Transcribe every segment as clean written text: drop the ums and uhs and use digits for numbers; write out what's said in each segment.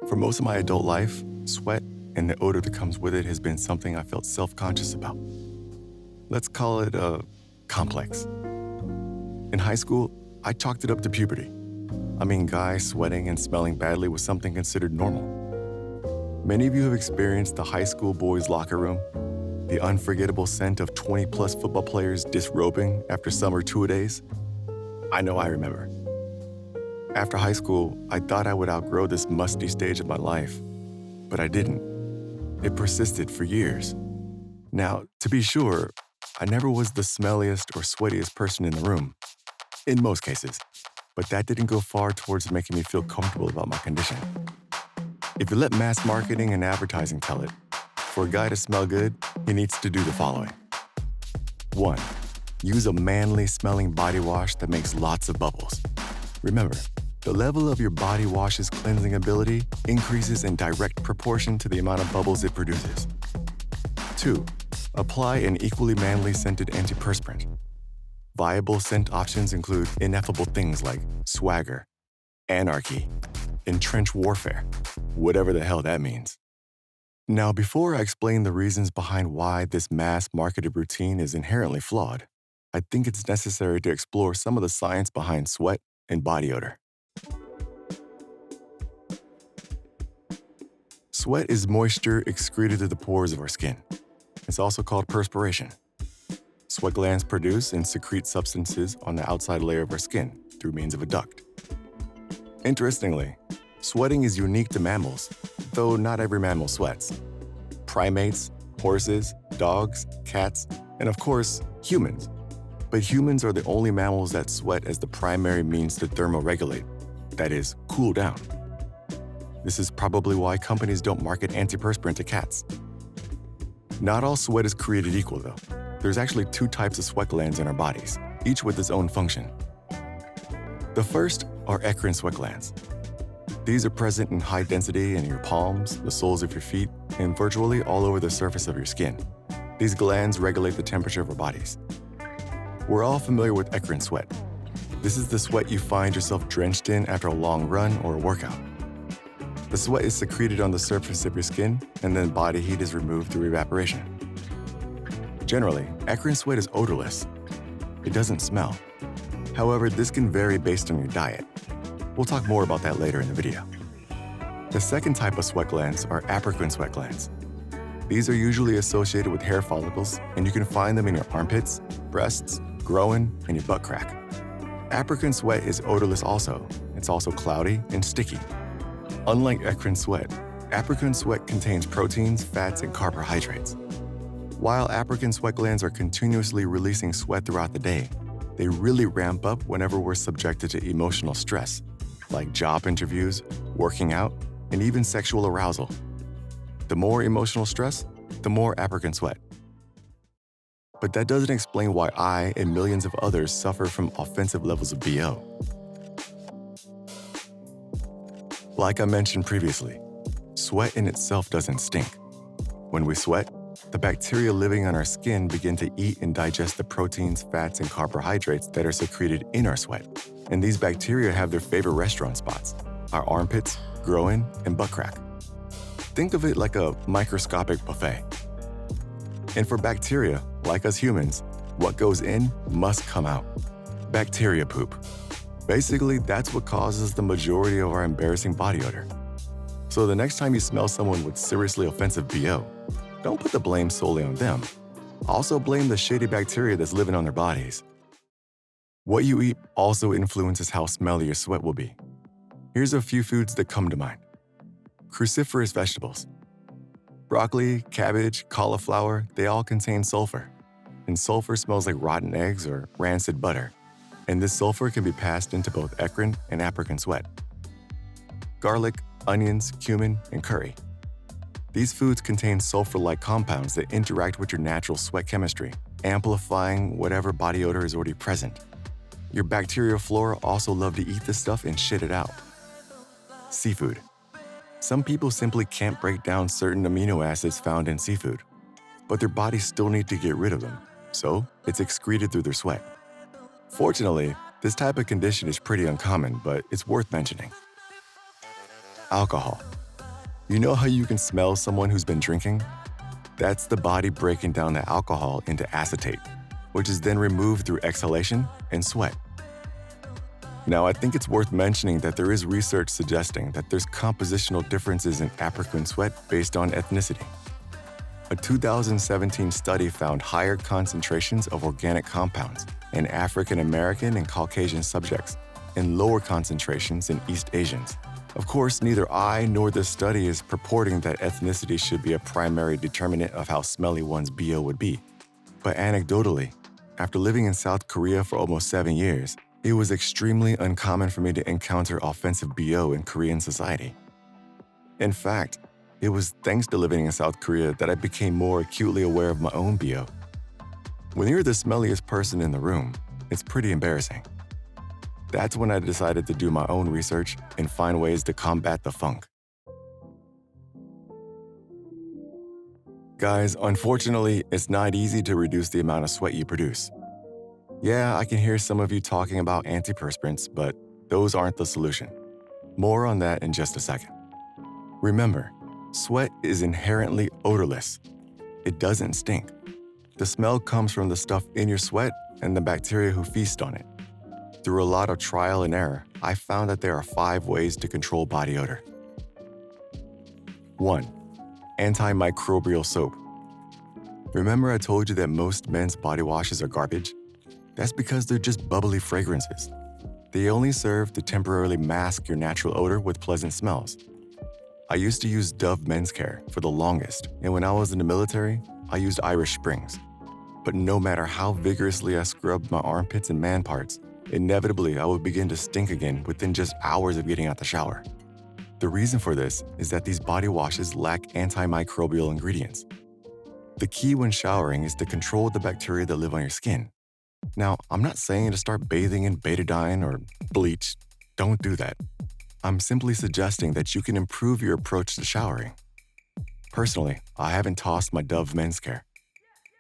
For most of my adult life, sweat and the odor that comes with it has been something I felt self-conscious about. Let's call it a complex. In high school, I chalked it up to puberty. Guys sweating and smelling badly was something considered normal. Many of you have experienced the high school boys' locker room, the unforgettable scent of 20-plus football players disrobing after summer two-a-days. I know I remember. After high school, I thought I would outgrow this musty stage of my life, but I didn't. It persisted for years. Now, to be sure, I never was the smelliest or sweatiest person in the room, in most cases, but that didn't go far towards making me feel comfortable about my condition. If you let mass marketing and advertising tell it, for a guy to smell good, he needs to do the following. 1. Use a manly smelling body wash that makes lots of bubbles. Remember, the level of your body wash's cleansing ability increases in direct proportion to the amount of bubbles it produces. 2. Apply an equally manly scented antiperspirant. Viable scent options include ineffable things like swagger, anarchy, and trench warfare, whatever the hell that means. Now, before I explain the reasons behind why this mass-marketed routine is inherently flawed, I think it's necessary to explore some of the science behind sweat and body odor. Sweat is moisture excreted through the pores of our skin. It's also called perspiration. Sweat glands produce and secrete substances on the outside layer of our skin through means of a duct. Interestingly, sweating is unique to mammals, though not every mammal sweats. Primates, horses, dogs, cats, and of course, humans. But humans are the only mammals that sweat as the primary means to thermoregulate, that is, cool down. This is probably why companies don't market antiperspirant to cats. Not all sweat is created equal, though. There's actually 2 types of sweat glands in our bodies, each with its own function. The first are eccrine sweat glands. These are present in high density in your palms, the soles of your feet, and virtually all over the surface of your skin. These glands regulate the temperature of our bodies. We're all familiar with eccrine sweat. This is the sweat you find yourself drenched in after a long run or a workout. The sweat is secreted on the surface of your skin, and then body heat is removed through evaporation. Generally, eccrine sweat is odorless. It doesn't smell. However, this can vary based on your diet. We'll talk more about that later in the video. The second type of sweat glands are apocrine sweat glands. These are usually associated with hair follicles, and you can find them in your armpits, breasts, groin, and your butt crack. Apocrine sweat is odorless also. It's also cloudy and sticky. Unlike eccrine sweat, apocrine sweat contains proteins, fats, and carbohydrates. While apocrine sweat glands are continuously releasing sweat throughout the day, they really ramp up whenever we're subjected to emotional stress, like job interviews, working out, and even sexual arousal. The more emotional stress, the more apocrine sweat. But that doesn't explain why I and millions of others suffer from offensive levels of BO. Like I mentioned previously, sweat in itself doesn't stink. When we sweat, the bacteria living on our skin begin to eat and digest the proteins, fats, and carbohydrates that are secreted in our sweat. And these bacteria have their favorite restaurant spots, our armpits, groin, and butt crack. Think of it like a microscopic buffet. And for bacteria, like us humans, what goes in must come out. Bacteria poop. Basically, that's what causes the majority of our embarrassing body odor. So the next time you smell someone with seriously offensive BO, don't put the blame solely on them. Also blame the shady bacteria that's living on their bodies. What you eat also influences how smelly your sweat will be. Here's a few foods that come to mind. Cruciferous vegetables. Broccoli, cabbage, cauliflower, they all contain sulfur. And sulfur smells like rotten eggs or rancid butter. And this sulfur can be passed into both eccrine and apocrine sweat. Garlic, onions, cumin, and curry. These foods contain sulfur-like compounds that interact with your natural sweat chemistry, amplifying whatever body odor is already present. Your bacterial flora also love to eat this stuff and shit it out. Seafood. Some people simply can't break down certain amino acids found in seafood, but their bodies still need to get rid of them, so it's excreted through their sweat. Fortunately, this type of condition is pretty uncommon, but it's worth mentioning. Alcohol. You know how you can smell someone who's been drinking? That's the body breaking down the alcohol into acetate, which is then removed through exhalation and sweat. Now, I think it's worth mentioning that there is research suggesting that there's compositional differences in African sweat based on ethnicity. A 2017 study found higher concentrations of organic compounds in African American and Caucasian subjects and lower concentrations in East Asians. Of course, neither I nor this study is purporting that ethnicity should be a primary determinant of how smelly one's BO would be. But anecdotally, after living in South Korea for almost 7 years, it was extremely uncommon for me to encounter offensive BO in Korean society. In fact, it was thanks to living in South Korea that I became more acutely aware of my own BO. When you're the smelliest person in the room, it's pretty embarrassing. That's when I decided to do my own research and find ways to combat the funk. Guys, unfortunately, it's not easy to reduce the amount of sweat you produce. Yeah, I can hear some of you talking about antiperspirants, but those aren't the solution. More on that in just a second. Remember, sweat is inherently odorless. It doesn't stink. The smell comes from the stuff in your sweat and the bacteria who feast on it. Through a lot of trial and error, I found that there are 5 ways to control body odor. 1. Antimicrobial soap. Remember I told you that most men's body washes are garbage? That's because they're just bubbly fragrances. They only serve to temporarily mask your natural odor with pleasant smells. I used to use Dove Men's Care for the longest, and when I was in the military, I used Irish Springs. But no matter how vigorously I scrubbed my armpits and man parts, inevitably I would begin to stink again within just hours of getting out the shower. The reason for this is that these body washes lack antimicrobial ingredients. The key when showering is to control the bacteria that live on your skin. Now, I'm not saying to start bathing in betadine or bleach. Don't do that. I'm simply suggesting that you can improve your approach to showering. Personally, I haven't tossed my Dove Men's Care.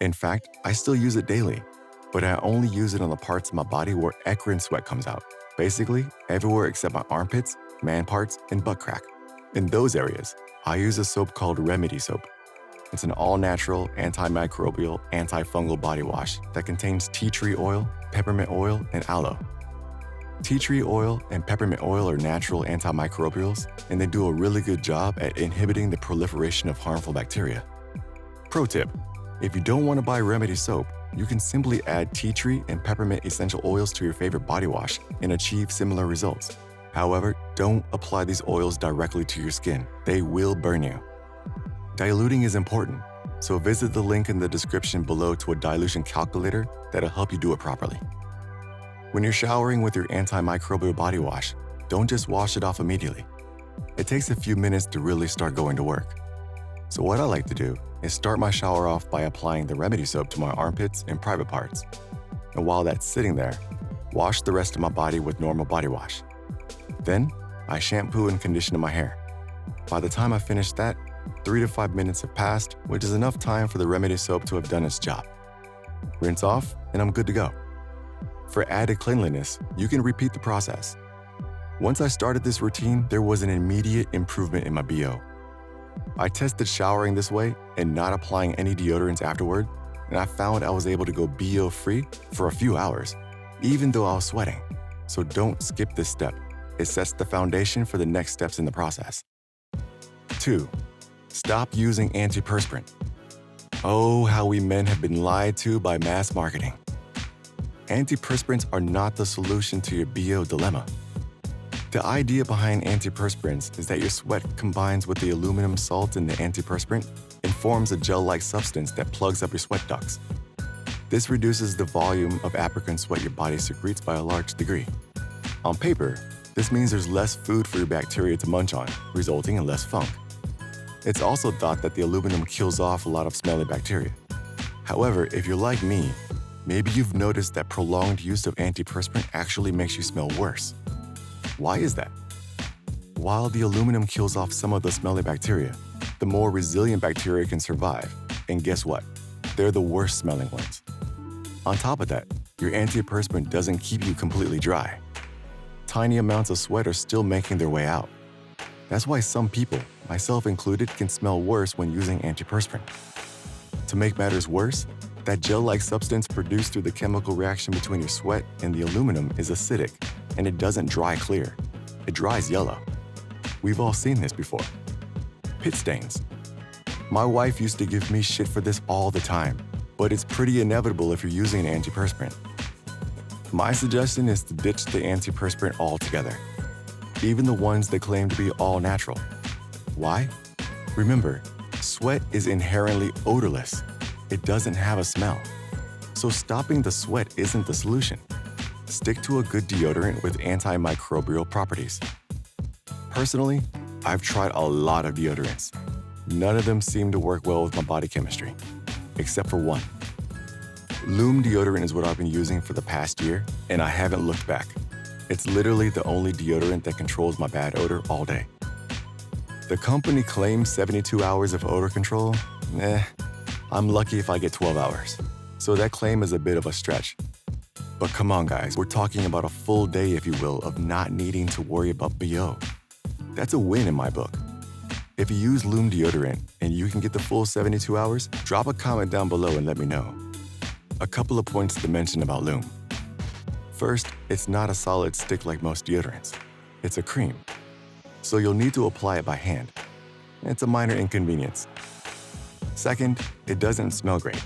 In fact, I still use it daily, but I only use it on the parts of my body where eccrine sweat comes out. Basically, everywhere except my armpits, man parts, and butt crack. In those areas, I use a soap called Remedy Soap. It's an all-natural, antimicrobial, antifungal body wash that contains tea tree oil, peppermint oil, and aloe. Tea tree oil and peppermint oil are natural antimicrobials, and they do a really good job at inhibiting the proliferation of harmful bacteria. Pro tip: if you don't want to buy Remedy Soap, you can simply add tea tree and peppermint essential oils to your favorite body wash and achieve similar results. However, don't apply these oils directly to your skin. They will burn you. Diluting is important, so visit the link in the description below to a dilution calculator that'll help you do it properly. When you're showering with your antimicrobial body wash, don't just wash it off immediately. It takes a few minutes to really start going to work. So what I like to do is start my shower off by applying the Remedy Soap to my armpits and private parts. And while that's sitting there, wash the rest of my body with normal body wash. Then, I shampoo and condition my hair. By the time I finish that, 3 to 5 minutes have passed, which is enough time for the Remedy Soap to have done its job. Rinse off, and I'm good to go. For added cleanliness, you can repeat the process. Once I started this routine, there was an immediate improvement in my BO. I tested showering this way and not applying any deodorants afterward, and I found I was able to go BO-free for a few hours, even though I was sweating. So don't skip this step. It sets the foundation for the next steps in the process. 2. Stop using antiperspirant. Oh, how we men have been lied to by mass marketing. Antiperspirants are not the solution to your BO dilemma. The idea behind antiperspirants is that your sweat combines with the aluminum salt in the antiperspirant and forms a gel-like substance that plugs up your sweat ducts. This reduces the volume of African sweat your body secretes by a large degree. On paper, this means there's less food for your bacteria to munch on, resulting in less funk. It's also thought that the aluminum kills off a lot of smelly bacteria. However, if you're like me, maybe you've noticed that prolonged use of antiperspirant actually makes you smell worse. Why is that? While the aluminum kills off some of the smelly bacteria, the more resilient bacteria can survive. And guess what? They're the worst smelling ones. On top of that, your antiperspirant doesn't keep you completely dry. Tiny amounts of sweat are still making their way out. That's why some people, myself included, can smell worse when using antiperspirant. To make matters worse, that gel-like substance produced through the chemical reaction between your sweat and the aluminum is acidic, and it doesn't dry clear. It dries yellow. We've all seen this before. Pit stains. My wife used to give me shit for this all the time, but it's pretty inevitable if you're using an antiperspirant. My suggestion is to ditch the antiperspirant altogether, even the ones that claim to be all natural. Why? Remember, sweat is inherently odorless. It doesn't have a smell. So stopping the sweat isn't the solution. Stick to a good deodorant with antimicrobial properties. Personally, I've tried a lot of deodorants. None of them seem to work well with my body chemistry, except for one. Lume deodorant is what I've been using for the past year, and I haven't looked back. It's literally the only deodorant that controls my bad odor all day. The company claims 72 hours of odor control. I'm lucky if I get 12 hours. So that claim is a bit of a stretch. But come on, guys, we're talking about a full day, if you will, of not needing to worry about BO. That's a win in my book. If you use Lume deodorant and you can get the full 72 hours, drop a comment down below and let me know. A couple of points to mention about Lume. First, it's not a solid stick like most deodorants. It's a cream. So you'll need to apply it by hand. It's a minor inconvenience. Second, it doesn't smell great.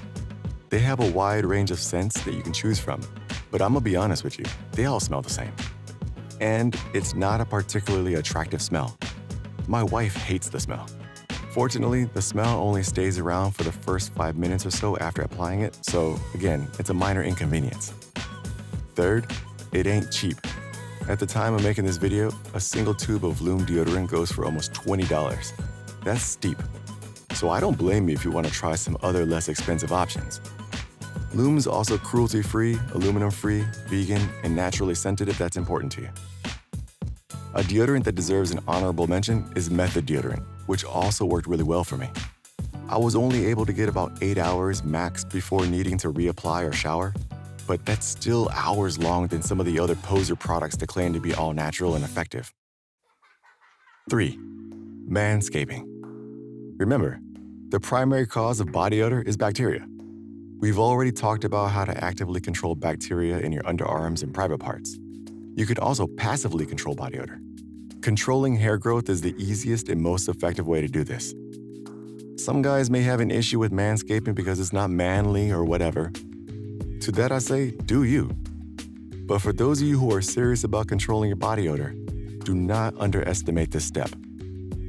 They have a wide range of scents that you can choose from, but I'm gonna be honest with you, they all smell the same. And it's not a particularly attractive smell. My wife hates the smell. Fortunately, the smell only stays around for the first 5 minutes or so after applying it, so again, it's a minor inconvenience. Third, it ain't cheap. At the time of making this video, a single tube of Lume deodorant goes for almost $20. That's steep. So I don't blame you if you want to try some other less expensive options. Lume is also cruelty-free, aluminum-free, vegan, and naturally scented if that's important to you. A deodorant that deserves an honorable mention is Method deodorant, which also worked really well for me. I was only able to get about 8 hours max before needing to reapply or shower, but that's still hours long than some of the other poser products that claim to be all natural and effective. 3. Manscaping. Remember, the primary cause of body odor is bacteria. We've already talked about how to actively control bacteria in your underarms and private parts. You can also passively control body odor. Controlling hair growth is the easiest and most effective way to do this. Some guys may have an issue with manscaping because it's not manly or whatever. To that I say, do you. But for those of you who are serious about controlling your body odor, do not underestimate this step.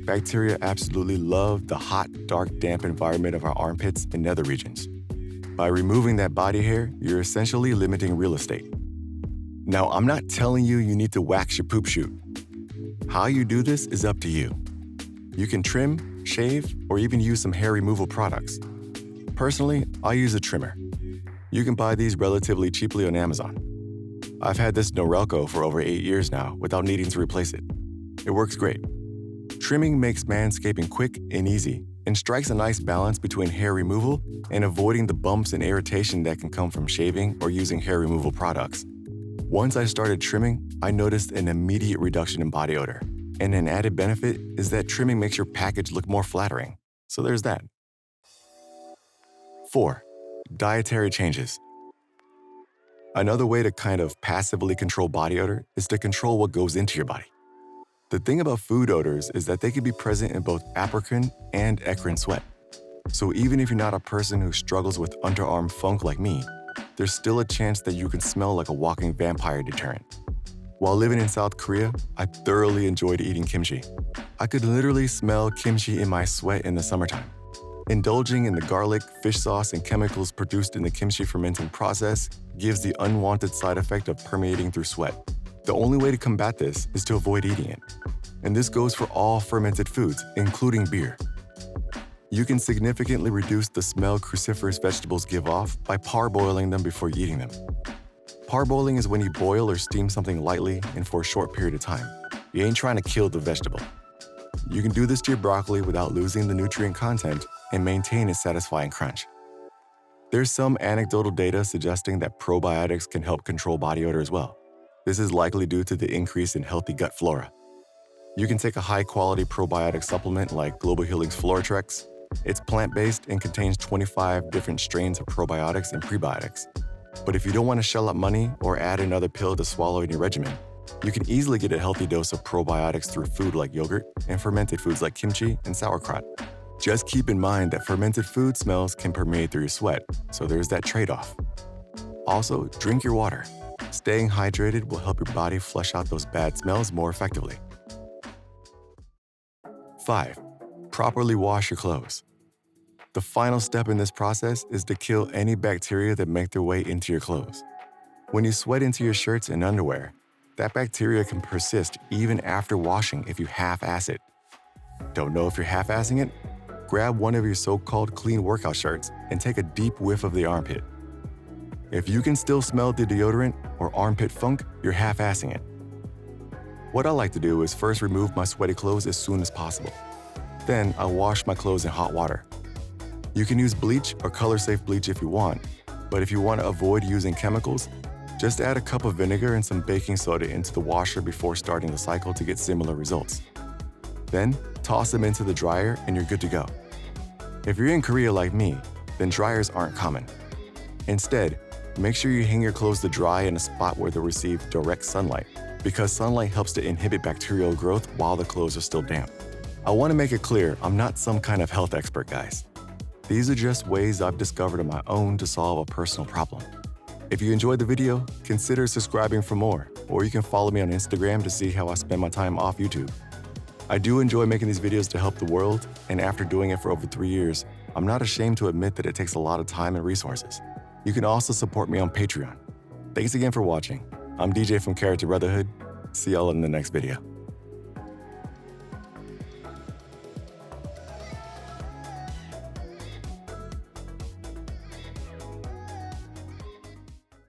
Bacteria absolutely love the hot, dark, damp environment of our armpits and nether regions. By removing that body hair, you're essentially limiting real estate. Now, I'm not telling you need to wax your poop chute. How you do this is up to you. You can trim, shave, or even use some hair removal products. Personally, I use a trimmer. You can buy these relatively cheaply on Amazon. I've had this Norelco for over 8 years now without needing to replace it. It works great. Trimming makes manscaping quick and easy and strikes a nice balance between hair removal and avoiding the bumps and irritation that can come from shaving or using hair removal products. Once I started trimming, I noticed an immediate reduction in body odor. And an added benefit is that trimming makes your package look more flattering. So there's that. 4. Dietary changes. Another way to kind of passively control body odor is to control what goes into your body. The thing about food odors is that they can be present in both apocrine and eccrine sweat. So even if you're not a person who struggles with underarm funk like me, there's still a chance that you can smell like a walking vampire deterrent. While living in South Korea, I thoroughly enjoyed eating kimchi. I could literally smell kimchi in my sweat in the summertime. Indulging in the garlic, fish sauce, and chemicals produced in the kimchi fermenting process gives the unwanted side effect of permeating through sweat. The only way to combat this is to avoid eating it. And this goes for all fermented foods, including beer. You can significantly reduce the smell cruciferous vegetables give off by parboiling them before eating them. Parboiling is when you boil or steam something lightly and for a short period of time. You ain't trying to kill the vegetable. You can do this to your broccoli without losing the nutrient content and maintain its satisfying crunch. There's some anecdotal data suggesting that probiotics can help control body odor as well. This is likely due to the increase in healthy gut flora. You can take a high-quality probiotic supplement like Global Healing's Floratrex. It's plant-based and contains 25 different strains of probiotics and prebiotics. But if you don't want to shell out money or add another pill to swallow in your regimen, you can easily get a healthy dose of probiotics through food like yogurt and fermented foods like kimchi and sauerkraut. Just keep in mind that fermented food smells can permeate through your sweat, so there's that trade-off. Also, drink your water. Staying hydrated will help your body flush out those bad smells more effectively. 5. Properly wash your clothes. The final step in this process is to kill any bacteria that make their way into your clothes. When you sweat into your shirts and underwear, that bacteria can persist even after washing if you half-ass it. Don't know if you're half-assing it? Grab one of your so-called clean workout shirts and take a deep whiff of the armpit. If you can still smell the deodorant or armpit funk, you're half-assing it. What I like to do is first remove my sweaty clothes as soon as possible. Then I'll wash my clothes in hot water. You can use bleach or color-safe bleach if you want, but if you want to avoid using chemicals, just add a cup of vinegar and some baking soda into the washer before starting the cycle to get similar results. Then, toss them into the dryer and you're good to go. If you're in Korea like me, then dryers aren't common. Instead, make sure you hang your clothes to dry in a spot where they'll receive direct sunlight, because sunlight helps to inhibit bacterial growth while the clothes are still damp. I want to make it clear I'm not some kind of health expert, guys. These are just ways I've discovered on my own to solve a personal problem. If you enjoyed the video, consider subscribing for more, or you can follow me on Instagram to see how I spend my time off YouTube. I do enjoy making these videos to help the world, and after doing it for over 3 years, I'm not ashamed to admit that it takes a lot of time and resources. You can also support me on Patreon. Thanks again for watching. I'm DJ from Character Brotherhood. See y'all in the next video.